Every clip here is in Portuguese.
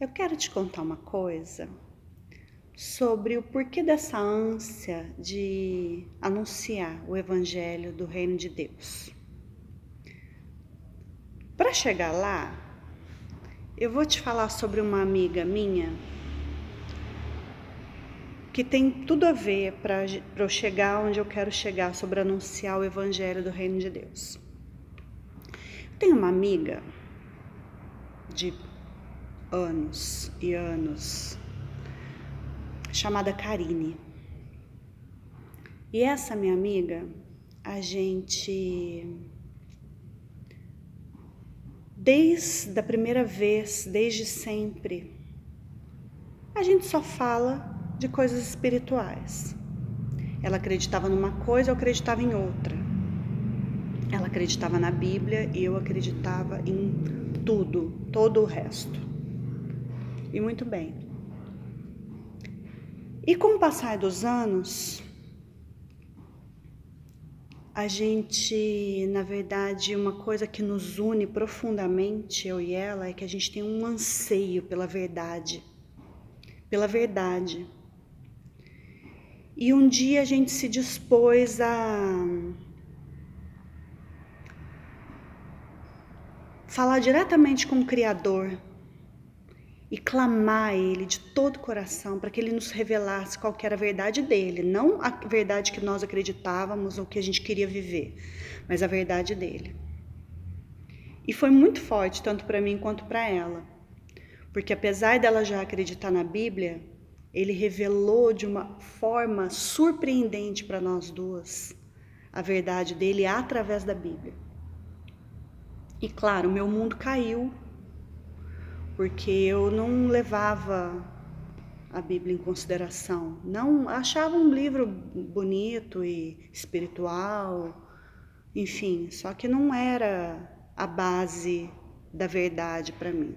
Eu quero te contar uma coisa sobre o porquê dessa ânsia de anunciar o Evangelho do Reino de Deus. Para chegar lá, eu vou te falar sobre uma amiga minha que tem tudo a ver para eu chegar onde eu quero chegar sobre anunciar o Evangelho do Reino de Deus. Tenho uma amiga de anos e anos chamada Karine. E essa minha amiga, a gente, desde a primeira vez, desde sempre, a gente só fala de coisas espirituais. Ela acreditava numa coisa, eu acreditava em outra. Ela acreditava na Bíblia e eu acreditava em tudo, todo o resto. E muito bem. E com o passar dos anos, a gente, na verdade, uma coisa que nos une profundamente, eu e ela, é que a gente tem um anseio pela verdade. Pela verdade. E um dia a gente se dispôs a falar diretamente com o Criador e clamar a Ele de todo o coração para que Ele nos revelasse qual que era a verdade dele, não a verdade que nós acreditávamos ou que a gente queria viver, mas a verdade dele. E foi muito forte, tanto para mim quanto para ela, porque apesar dela já acreditar na Bíblia, Ele revelou de uma forma surpreendente para nós duas a verdade dele através da Bíblia. E claro, meu mundo caiu, porque eu não levava a Bíblia em consideração. Não achava um livro bonito e espiritual, enfim, só que não era a base da verdade para mim.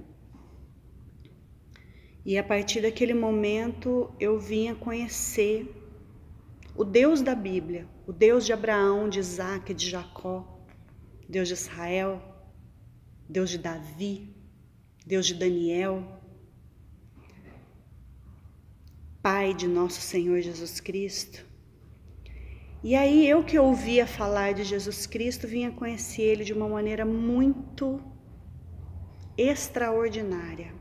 E a partir daquele momento eu vim a conhecer o Deus da Bíblia, o Deus de Abraão, de Isaac, de Jacó, Deus de Israel, Deus de Davi, Deus de Daniel, Pai de nosso Senhor Jesus Cristo. E aí eu que ouvia falar de Jesus Cristo, vinha conhecer Ele de uma maneira muito extraordinária.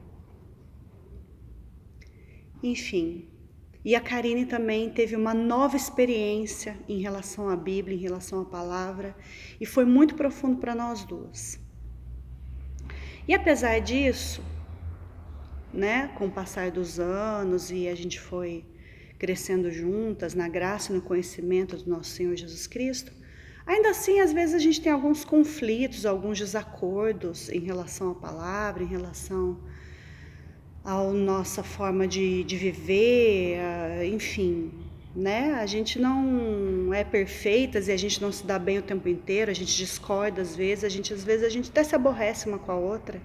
Enfim, e a Karine também teve uma nova experiência em relação à Bíblia, em relação à palavra, e foi muito profundo para nós duas. E apesar disso, né, com o passar dos anos e a gente foi crescendo juntas na graça e no conhecimento do nosso Senhor Jesus Cristo, ainda assim, às vezes a gente tem alguns conflitos, alguns desacordos em relação à palavra, em relação à nossa forma de viver, enfim, né? A gente não é perfeitas e a gente não se dá bem o tempo inteiro, a gente discorda às vezes a gente até se aborrece uma com a outra,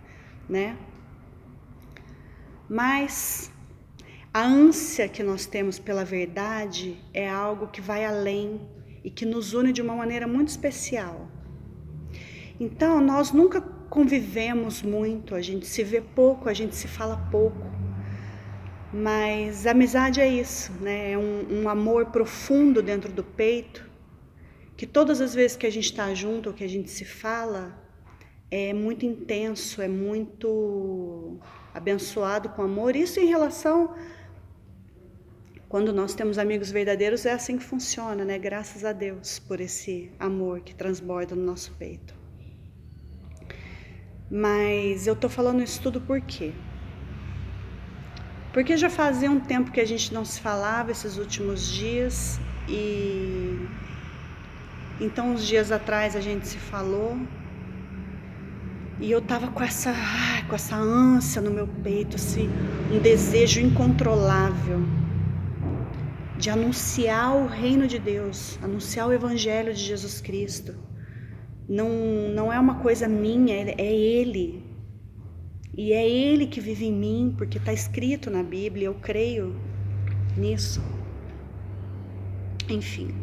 né? Mas a ânsia que nós temos pela verdade é algo que vai além e que nos une de uma maneira muito especial. Então, nós nunca convivemos muito, a gente se vê pouco, a gente se fala pouco. Mas a amizade é isso, né? É um amor profundo dentro do peito, que todas as vezes que a gente está junto, ou que a gente se fala, é muito intenso, é muito abençoado com amor. Isso em relação, quando nós temos amigos verdadeiros, é assim que funciona, né? Graças a Deus por esse amor que transborda no nosso peito. Mas eu tô falando isso tudo por quê? Porque já fazia um tempo que a gente não se falava, esses últimos dias, e então uns dias atrás a gente se falou. E eu tava com essa ânsia no meu peito, assim, um desejo incontrolável de anunciar o reino de Deus, anunciar o evangelho de Jesus Cristo. Não é uma coisa minha, é Ele. E é Ele que vive em mim, porque está escrito na Bíblia, eu creio nisso. Enfim.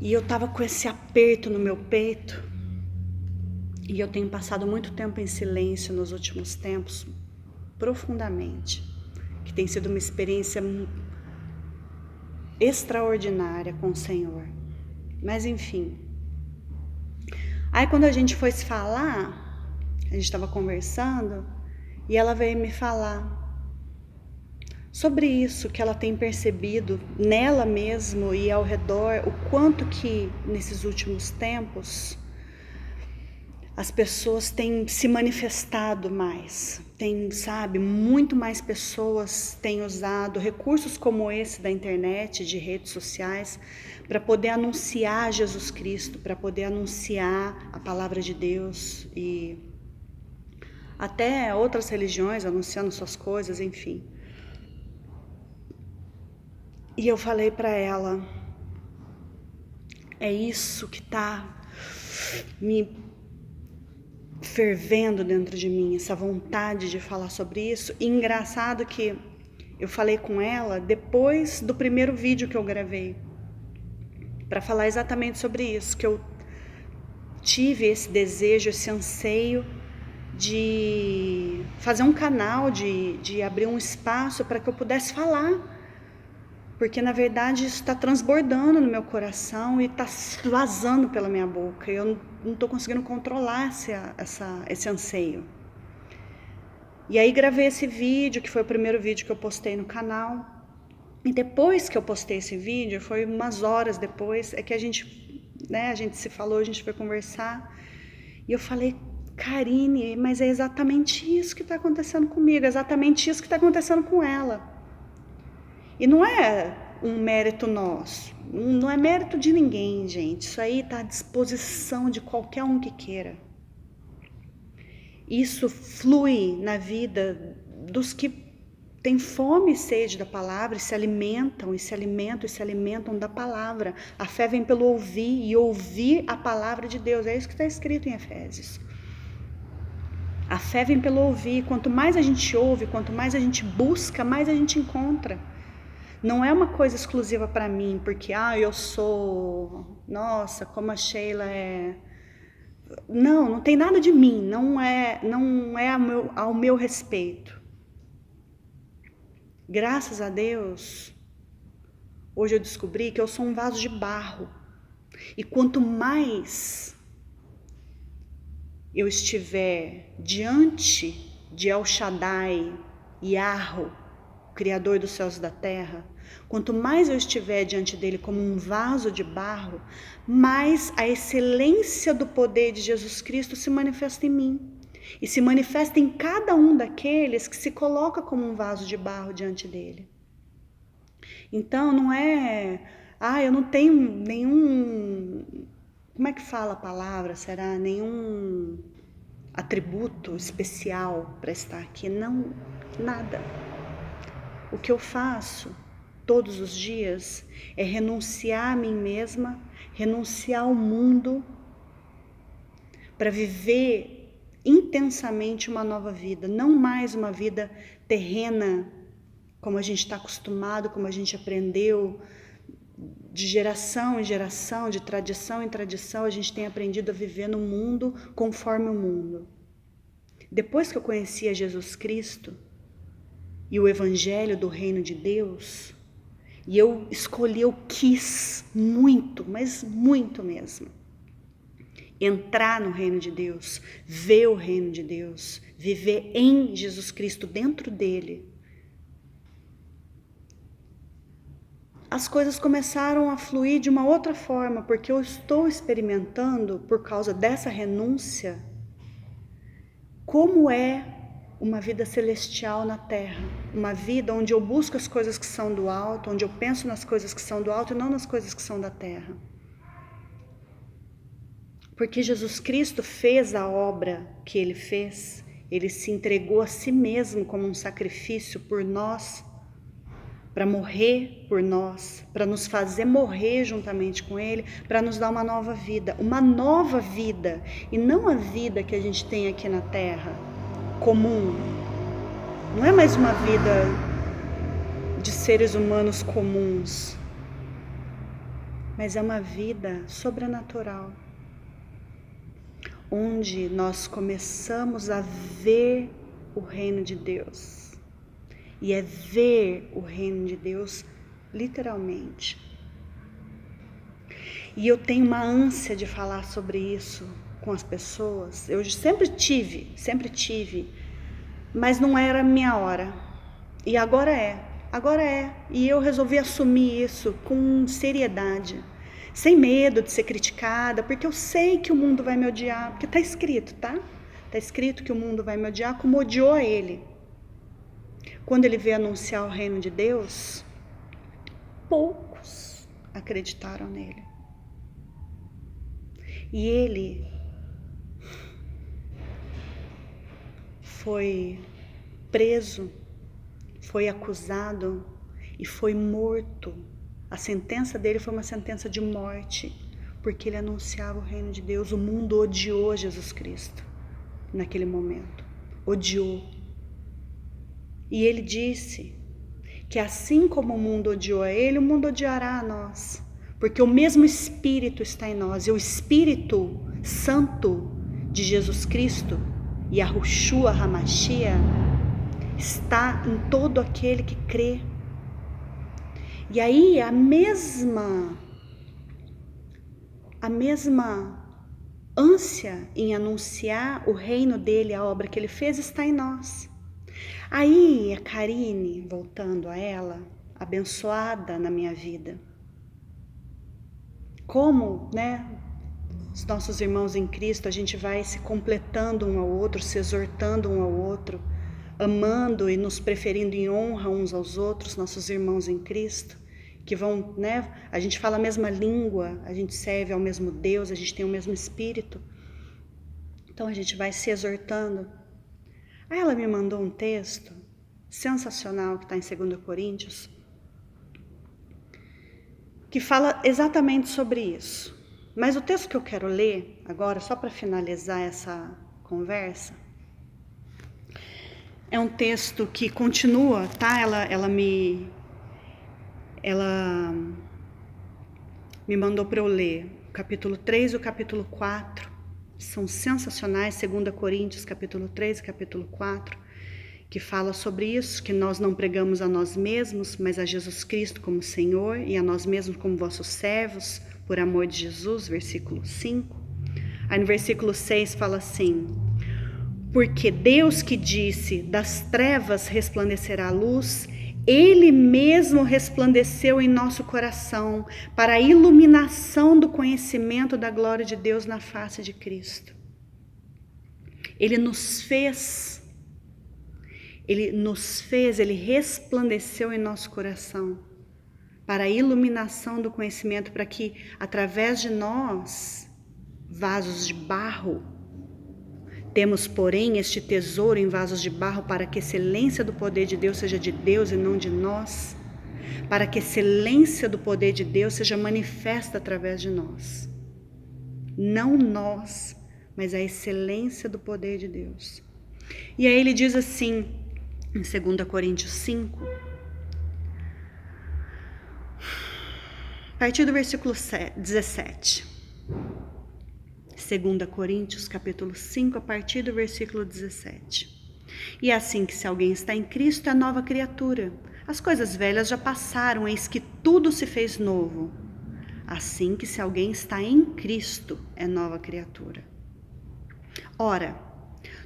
E eu tava com esse aperto no meu peito. E eu tenho passado muito tempo em silêncio nos últimos tempos, profundamente, que tem sido uma experiência extraordinária com o Senhor. Mas enfim. Aí quando a gente foi se falar, a gente estava conversando, e ela veio me falar sobre isso, que ela tem percebido nela mesmo e ao redor, o quanto que nesses últimos tempos as pessoas têm se manifestado mais, muito mais pessoas têm usado recursos como esse da internet, de redes sociais, para poder anunciar Jesus Cristo, para poder anunciar a palavra de Deus e até outras religiões anunciando suas coisas, enfim. E eu falei para ela, é isso que está me fervendo dentro de mim, essa vontade de falar sobre isso. E engraçado que eu falei com ela depois do primeiro vídeo que eu gravei, para falar exatamente sobre isso, que eu tive esse desejo, esse anseio de fazer um canal, de abrir um espaço para que eu pudesse falar, porque na verdade isso está transbordando no meu coração e está vazando pela minha boca. Eu não estou conseguindo controlar esse anseio. E aí gravei esse vídeo, que foi o primeiro vídeo que eu postei no canal. E depois que eu postei esse vídeo, foi umas horas depois, é que a gente se falou, a gente foi conversar. E eu falei, Karine, mas é exatamente isso que está acontecendo comigo, é exatamente isso que está acontecendo com ela. E não é um mérito nosso, não é mérito de ninguém, gente. Isso aí está à disposição de qualquer um que queira. Isso flui na vida dos que têm fome e sede da palavra e se alimentam da palavra. A fé vem pelo ouvir e ouvir a palavra de Deus. É isso que está escrito em Efésios. A fé vem pelo ouvir. Quanto mais a gente ouve, quanto mais a gente busca, mais a gente encontra. Não é uma coisa exclusiva para mim, porque eu sou, nossa, como a Sheila é. Não tem nada de mim, não é ao meu respeito. Graças a Deus, hoje eu descobri que eu sou um vaso de barro. E quanto mais eu estiver diante de El Shaddai, Yahweh, Criador dos céus e da terra, quanto mais eu estiver diante dele como um vaso de barro, mais a excelência do poder de Jesus Cristo se manifesta em mim. E se manifesta em cada um daqueles que se coloca como um vaso de barro diante dele. Então não é, eu não tenho nenhum, como é que fala a palavra, será? Nenhum atributo especial para estar aqui, não, nada. O que eu faço todos os dias é renunciar a mim mesma, renunciar ao mundo, para viver intensamente uma nova vida, não mais uma vida terrena, como a gente está acostumado, como a gente aprendeu, de geração em geração, de tradição em tradição, a gente tem aprendido a viver no mundo conforme o mundo. Depois que eu conhecia Jesus Cristo e o Evangelho do Reino de Deus, e eu quis muito, mas muito mesmo, entrar no Reino de Deus, ver o Reino de Deus, viver em Jesus Cristo, dentro dele. As coisas começaram a fluir de uma outra forma, porque eu estou experimentando, por causa dessa renúncia, como é uma vida celestial na terra, uma vida onde eu busco as coisas que são do alto, onde eu penso nas coisas que são do alto e não nas coisas que são da terra. Porque Jesus Cristo fez a obra que ele fez, ele se entregou a si mesmo como um sacrifício por nós, para morrer por nós, para nos fazer morrer juntamente com ele, para nos dar uma nova vida, e não a vida que a gente tem aqui na terra, comum. Não é mais uma vida de seres humanos comuns, mas é uma vida sobrenatural, onde nós começamos a ver o reino de Deus. E é ver o reino de Deus literalmente. E eu tenho uma ânsia de falar sobre isso com as pessoas. Eu sempre tive, mas não era a minha hora. E agora é. E eu resolvi assumir isso com seriedade, sem medo de ser criticada, porque eu sei que o mundo vai me odiar, porque tá escrito, tá? Tá escrito que o mundo vai me odiar como odiou a ele. Quando ele veio anunciar o reino de Deus, poucos acreditaram nele. E ele foi preso, foi acusado e foi morto. A sentença dele foi uma sentença de morte, porque ele anunciava o reino de Deus. O mundo odiou Jesus Cristo naquele momento, odiou. E ele disse que assim como o mundo odiou a ele, o mundo odiará a nós, porque o mesmo Espírito está em nós, e o Espírito Santo de Jesus Cristo, Yahushua HaMashiach, está em todo aquele que crê. E aí a mesma ânsia em anunciar o reino dele, a obra que ele fez, está em nós. Aí a Karine, voltando a ela, abençoada na minha vida, como, os nossos irmãos em Cristo, a gente vai se completando um ao outro, se exortando um ao outro, amando e nos preferindo em honra uns aos outros, nossos irmãos em Cristo, que vão, a gente fala a mesma língua, a gente serve ao mesmo Deus, a gente tem o mesmo Espírito. Então a gente vai se exortando. Aí ela me mandou um texto sensacional que está em 2 Coríntios, que fala exatamente sobre isso. Mas o texto que eu quero ler agora, só para finalizar essa conversa, é um texto que continua, tá? Ela me mandou para eu ler o capítulo 3 e o capítulo 4. São sensacionais, 2 Coríntios, capítulo 3 e capítulo 4, que fala sobre isso, que nós não pregamos a nós mesmos, mas a Jesus Cristo como Senhor, e a nós mesmos como vossos servos, por amor de Jesus, versículo 5. Aí no versículo 6 fala assim: porque Deus que disse, das trevas resplandecerá a luz, Ele mesmo resplandeceu em nosso coração para a iluminação do conhecimento da glória de Deus na face de Cristo. Ele resplandeceu em nosso coração para a iluminação do conhecimento, para que através de nós, vasos de barro, temos, porém, este tesouro em vasos de barro para que a excelência do poder de Deus seja de Deus e não de nós, para que a excelência do poder de Deus seja manifesta através de nós. Não nós, mas a excelência do poder de Deus. E aí ele diz assim, em 2 Coríntios 5, a partir do versículo 17. 2 Coríntios, capítulo 5, a partir do versículo 17. E é assim que se alguém está em Cristo, é nova criatura. As coisas velhas já passaram, eis que tudo se fez novo. Assim que se alguém está em Cristo, é nova criatura. Ora,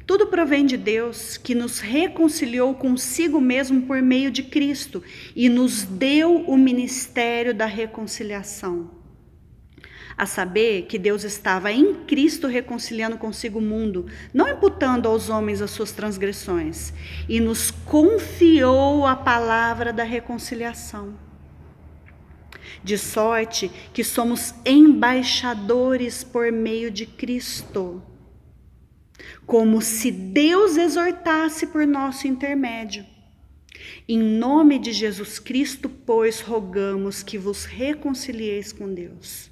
tudo provém de Deus, que nos reconciliou consigo mesmo por meio de Cristo e nos deu o ministério da reconciliação. A saber que Deus estava em Cristo reconciliando consigo o mundo, não imputando aos homens as suas transgressões, e nos confiou a palavra da reconciliação. De sorte que somos embaixadores por meio de Cristo, como se Deus exortasse por nosso intermédio. Em nome de Jesus Cristo, pois, rogamos que vos reconcilieis com Deus.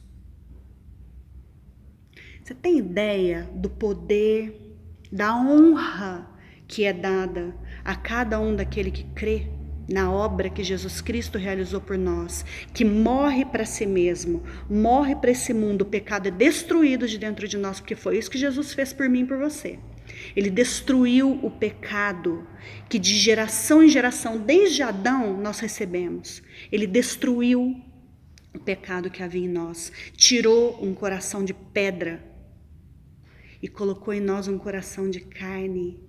Você tem ideia do poder, da honra que é dada a cada um daquele que crê na obra que Jesus Cristo realizou por nós, que morre para si mesmo, morre para esse mundo, o pecado é destruído de dentro de nós, porque foi isso que Jesus fez por mim e por você. Ele destruiu o pecado que de geração em geração, desde Adão, nós recebemos. Ele destruiu o pecado que havia em nós. Tirou um coração de pedra e colocou em nós um coração de carne.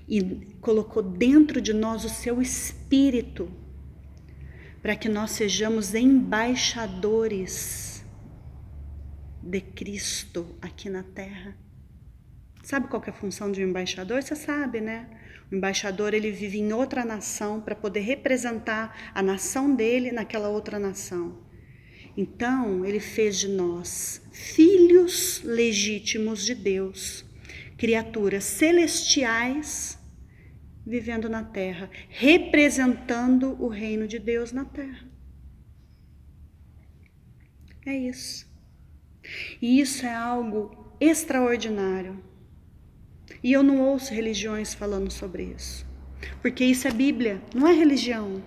E colocou dentro de nós o seu espírito, para que nós sejamos embaixadores de Cristo aqui na terra. Sabe qual que é a função de um embaixador? Você sabe, né? O embaixador, ele vive em outra nação para poder representar a nação dele naquela outra nação. Então, ele fez de nós filhos legítimos de Deus, criaturas celestiais vivendo na terra, representando o reino de Deus na terra. É isso. E isso é algo extraordinário. E eu não ouço religiões falando sobre isso. Porque isso é Bíblia, não é religião.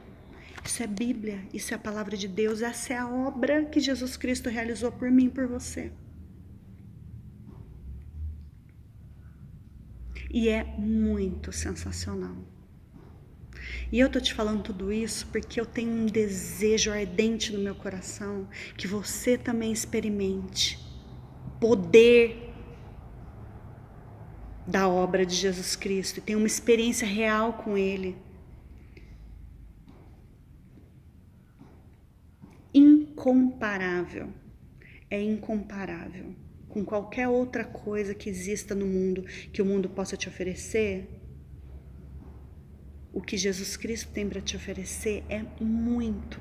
Isso é Bíblia, isso é a palavra de Deus. Essa é a obra que Jesus Cristo realizou por mim e por você. E é muito sensacional. E eu tô te falando tudo isso porque eu tenho um desejo ardente no meu coração que você também experimente o poder da obra de Jesus Cristo e tenha uma experiência real com Ele. Incomparável. É incomparável com qualquer outra coisa que exista no mundo, que o mundo possa te oferecer. O que Jesus Cristo tem para te oferecer é muito,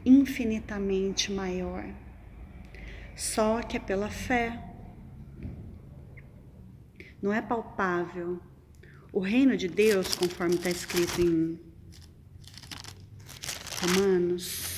infinitamente maior. Só que é pela fé. Não é palpável. O reino de Deus, conforme está escrito em Romanos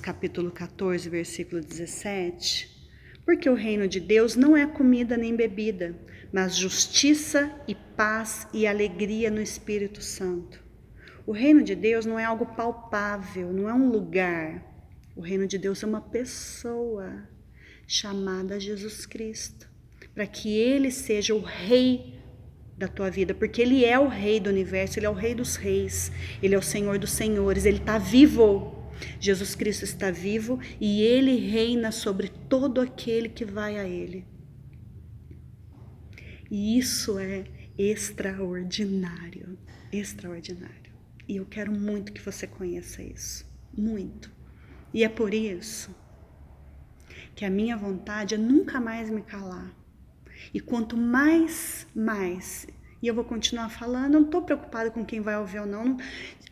capítulo 14, versículo 17, porque o reino de Deus não é comida nem bebida, mas justiça e paz e alegria no Espírito Santo. O reino de Deus não é algo palpável, não é um lugar. O reino de Deus é uma pessoa chamada Jesus Cristo, para que Ele seja o rei da tua vida, porque Ele é o rei do universo, Ele é o rei dos reis, Ele é o Senhor dos senhores, Ele está vivo. Jesus Cristo está vivo e Ele reina sobre todo aquele que vai a Ele. E isso é extraordinário, extraordinário. E eu quero muito que você conheça isso, muito. E é por isso que a minha vontade é nunca mais me calar. E quanto mais, e eu vou continuar falando, eu não estou preocupada com quem vai ouvir ou não.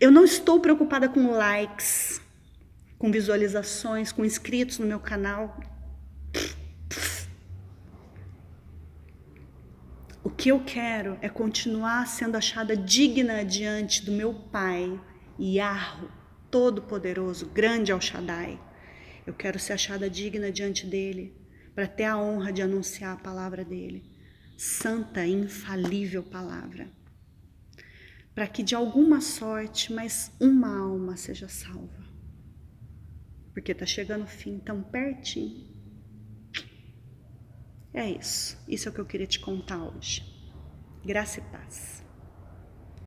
Eu não estou preocupada com likes, com visualizações, com inscritos no meu canal. O que eu quero é continuar sendo achada digna diante do meu Pai, Yahweh, Todo-Poderoso, grande El Shaddai. Eu quero ser achada digna diante dele, para ter a honra de anunciar a palavra dele. Santa e infalível palavra. Para que de alguma sorte, mas uma alma seja salva. Porque está chegando o fim tão pertinho. É isso. Isso é o que eu queria te contar hoje. Graça e paz.